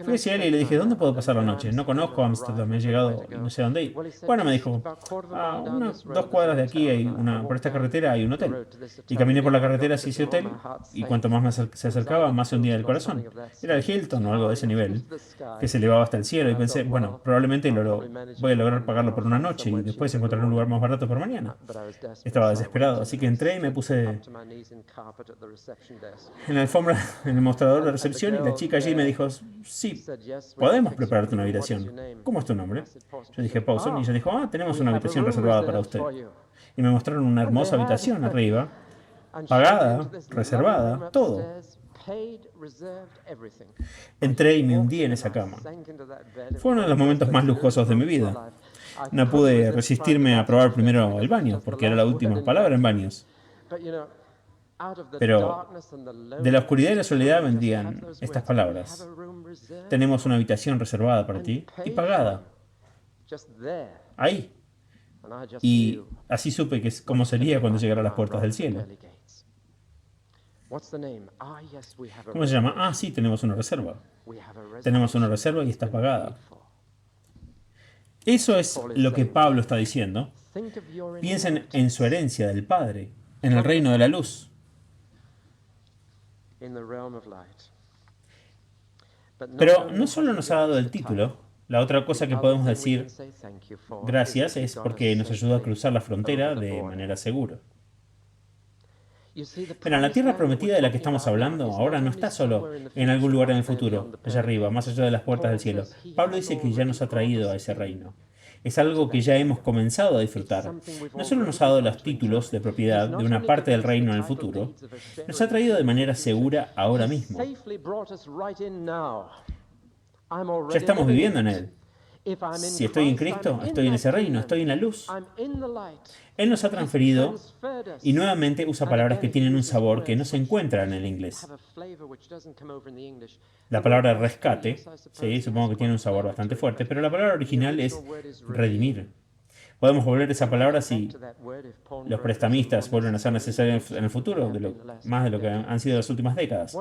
Fui hacia él y le dije, ¿dónde puedo pasar la noche? No conozco Ámsterdam, he llegado y no sé dónde ir. Bueno, me dijo, a unas 2 cuadras de aquí, por esta carretera hay un hotel. Y caminé por la carretera hacia ese hotel y cuanto más se acercaba, más se hundía el corazón. Era el Hilton o algo de ese nivel, que se elevaba hasta el cielo y pensé, bueno, probablemente voy a lograr pagarlo por una noche y después encontrar un lugar más barato por mañana. Estaba desesperado, así que entré y me puse en la alfombra, en el mostrador de recepción y la chica allí me dijo, sí, podemos prepararte una habitación. ¿Cómo es tu nombre? Yo dije Paulson y ella dijo, tenemos una habitación reservada para usted. Y me mostraron una hermosa habitación arriba, pagada, reservada, todo. Entré y me hundí en esa cama. Fue uno de los momentos más lujosos de mi vida. No pude resistirme a probar primero el baño, porque era la última palabra en baños. Pero de la oscuridad y la soledad vendían estas palabras. Tenemos una habitación reservada para ti y pagada. Ahí. Y así supe cómo sería cuando llegara a las puertas del cielo. ¿Cómo se llama? Sí, tenemos una reserva. Tenemos una reserva y está pagada. Eso es lo que Pablo está diciendo. Piensen en su herencia del Padre, en el reino de la luz. Pero no solo nos ha dado el título, la otra cosa que podemos decir gracias es porque nos ayuda a cruzar la frontera de manera segura. Pero la tierra prometida de la que estamos hablando ahora no está solo en algún lugar en el futuro, allá arriba, más allá de las puertas del cielo. Pablo dice que ya nos ha traído a ese reino. Es algo que ya hemos comenzado a disfrutar. No solo nos ha dado los títulos de propiedad de una parte del reino en el futuro, nos ha traído de manera segura ahora mismo. Ya estamos viviendo en Él. Si estoy en Cristo, estoy en ese reino, estoy en la luz. Él nos ha transferido y nuevamente usa palabras que tienen un sabor que no se encuentra en el inglés. La palabra rescate, sí, supongo que tiene un sabor bastante fuerte, pero la palabra original es redimir. Podemos volver a esa palabra si los prestamistas vuelven a ser necesarios en el futuro, más de lo que han sido las últimas décadas.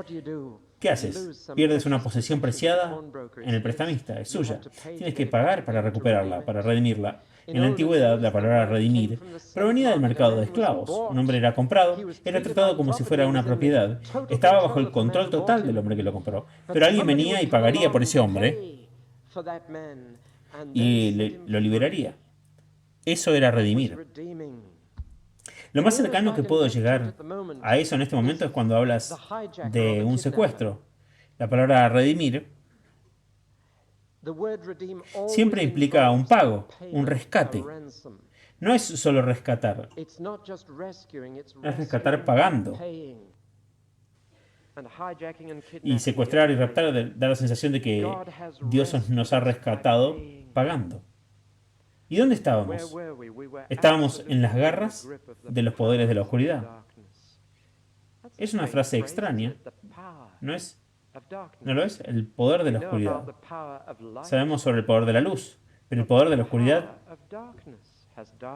¿Qué haces? Pierdes una posesión preciada en el prestamista, es suya. Tienes que pagar para recuperarla, para redimirla. En la antigüedad, la palabra redimir provenía del mercado de esclavos. Un hombre era comprado, era tratado como si fuera una propiedad, estaba bajo el control total del hombre que lo compró. Pero alguien venía y pagaría por ese hombre y lo liberaría. Eso era redimir. Lo más cercano que puedo llegar a eso en este momento es cuando hablas de un secuestro. La palabra redimir siempre implica un pago, un rescate. No es solo rescatar, es rescatar pagando. Y secuestrar y raptar da la sensación de que Dios nos ha rescatado pagando. ¿Y dónde estábamos? Estábamos en las garras de los poderes de la oscuridad. Es una frase extraña, ¿no es? ¿No lo es? El poder de la oscuridad. Sabemos sobre el poder de la luz, pero el poder de la oscuridad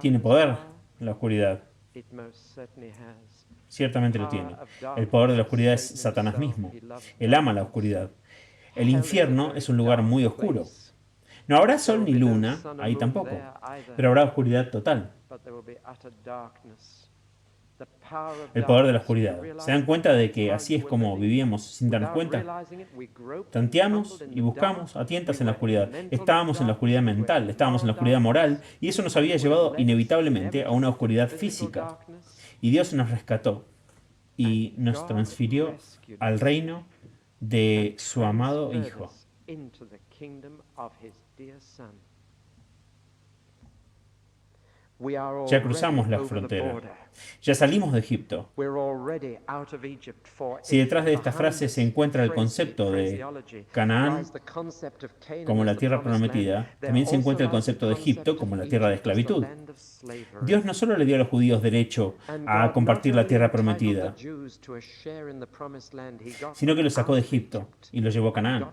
tiene poder. La oscuridad ciertamente lo tiene. El poder de la oscuridad es Satanás mismo. Él ama la oscuridad. El infierno es un lugar muy oscuro. No habrá sol ni luna, ahí tampoco, pero habrá oscuridad total. El poder de la oscuridad. ¿Se dan cuenta de que así es como vivíamos sin darnos cuenta? Tanteamos y buscamos a tientas en la oscuridad. Estábamos en la oscuridad mental, estábamos en la oscuridad moral, y eso nos había llevado inevitablemente a una oscuridad física. Y Dios nos rescató y nos transfirió al reino de su amado Hijo. Ya cruzamos la frontera. Ya salimos de Egipto. Si detrás de esta frase se encuentra el concepto de Canaán como la tierra prometida, también se encuentra el concepto de Egipto como la tierra de esclavitud. Dios no solo le dio a los judíos derecho a compartir la tierra prometida, sino que los sacó de Egipto y los llevó a Canaán.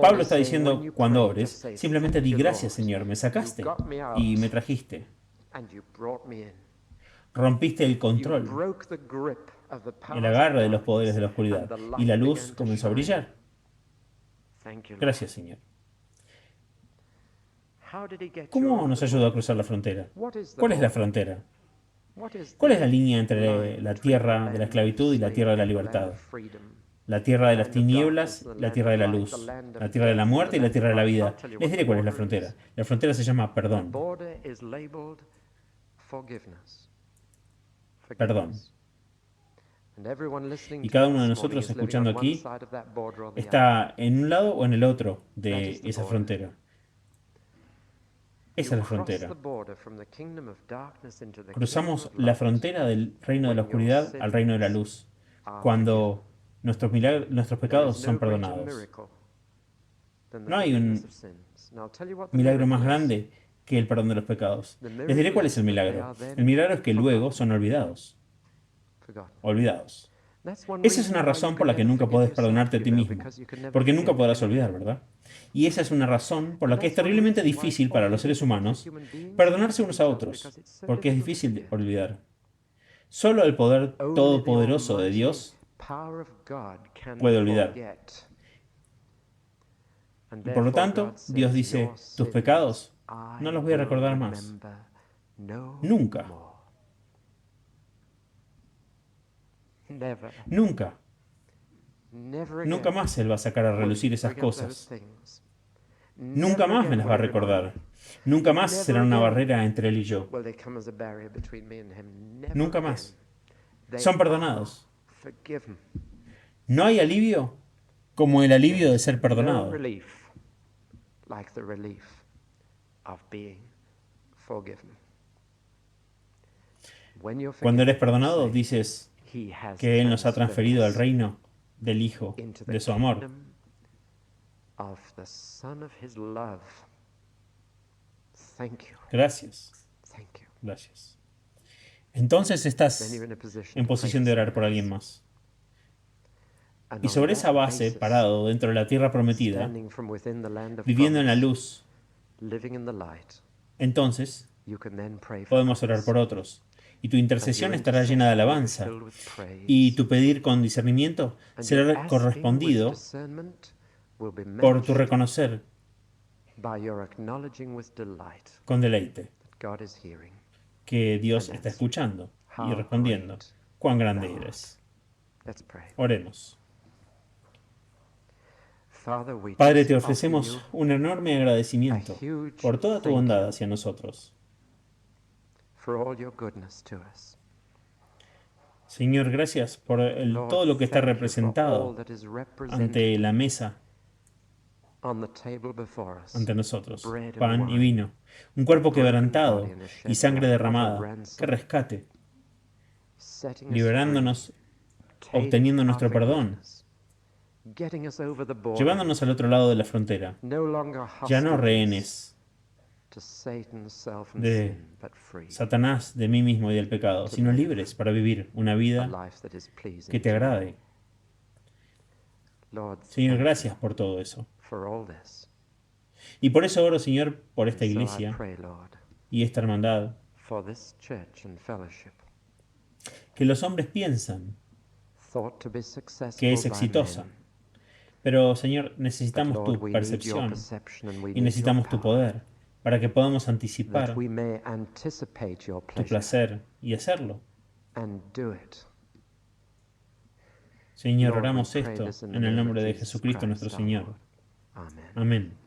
Pablo está diciendo, cuando ores, simplemente di gracias, Señor, me sacaste y me trajiste. Rompiste el control, el agarre de los poderes de la oscuridad, y la luz comenzó a brillar. Gracias, Señor. ¿Cómo nos ayudó a cruzar la frontera? ¿Cuál es la frontera? ¿Cuál es la línea entre la tierra de la esclavitud y la tierra de la libertad? La tierra de las tinieblas, la tierra de la luz, la tierra de la muerte y la tierra de la vida. Les diré cuál es la frontera. La frontera se llama perdón. Perdón. Y cada uno de nosotros escuchando aquí está en un lado o en el otro de esa frontera. Esa es la frontera. Cruzamos la frontera del reino de la oscuridad al reino de la luz, cuando nuestros pecados son perdonados. No hay un milagro más grande que el perdón de los pecados. Les diré cuál es el milagro. El milagro es que luego son olvidados. Olvidados. Esa es una razón por la que nunca puedes perdonarte a ti mismo, porque nunca podrás olvidar, ¿verdad? Y esa es una razón por la que es terriblemente difícil para los seres humanos perdonarse unos a otros, porque es difícil de olvidar. Solo el poder todopoderoso de Dios puede olvidar. Y por lo tanto, Dios dice, tus pecados no los voy a recordar más. Nunca. Nunca. Nunca más Él va a sacar a relucir esas cosas. Nunca más me las va a recordar. Nunca más será una barrera entre Él y yo. Nunca más. Son perdonados. No hay alivio como el alivio de ser perdonado. Cuando eres perdonado, dices que Él nos ha transferido al reino del Hijo, de su amor. Gracias. Gracias. Entonces estás en posición de orar por alguien más. Y sobre esa base, parado dentro de la tierra prometida, viviendo en la luz, entonces podemos orar por otros. Y tu intercesión estará llena de alabanza. Y tu pedir con discernimiento será correspondido por tu reconocer con deleite que Dios está escuchando y respondiendo. ¡Cuán grande eres! Oremos. Padre, te ofrecemos un enorme agradecimiento por toda tu bondad hacia nosotros. Señor, gracias por todo lo que está representado ante la mesa, ante nosotros. Pan y vino, un cuerpo quebrantado y sangre derramada. ¡Qué rescate! Liberándonos, obteniendo nuestro perdón, llevándonos al otro lado de la frontera. Ya no rehenes, de Satanás, de mí mismo y del pecado, sino libres para vivir una vida que te agrade. Señor, gracias por todo eso. Y por eso oro, Señor, por esta iglesia y esta hermandad, que los hombres piensan que es exitosa. Pero, Señor, necesitamos tu percepción y necesitamos tu poder para que podamos anticipar tu placer y hacerlo. Señor, oramos esto en el nombre de Jesucristo nuestro Señor. Amén.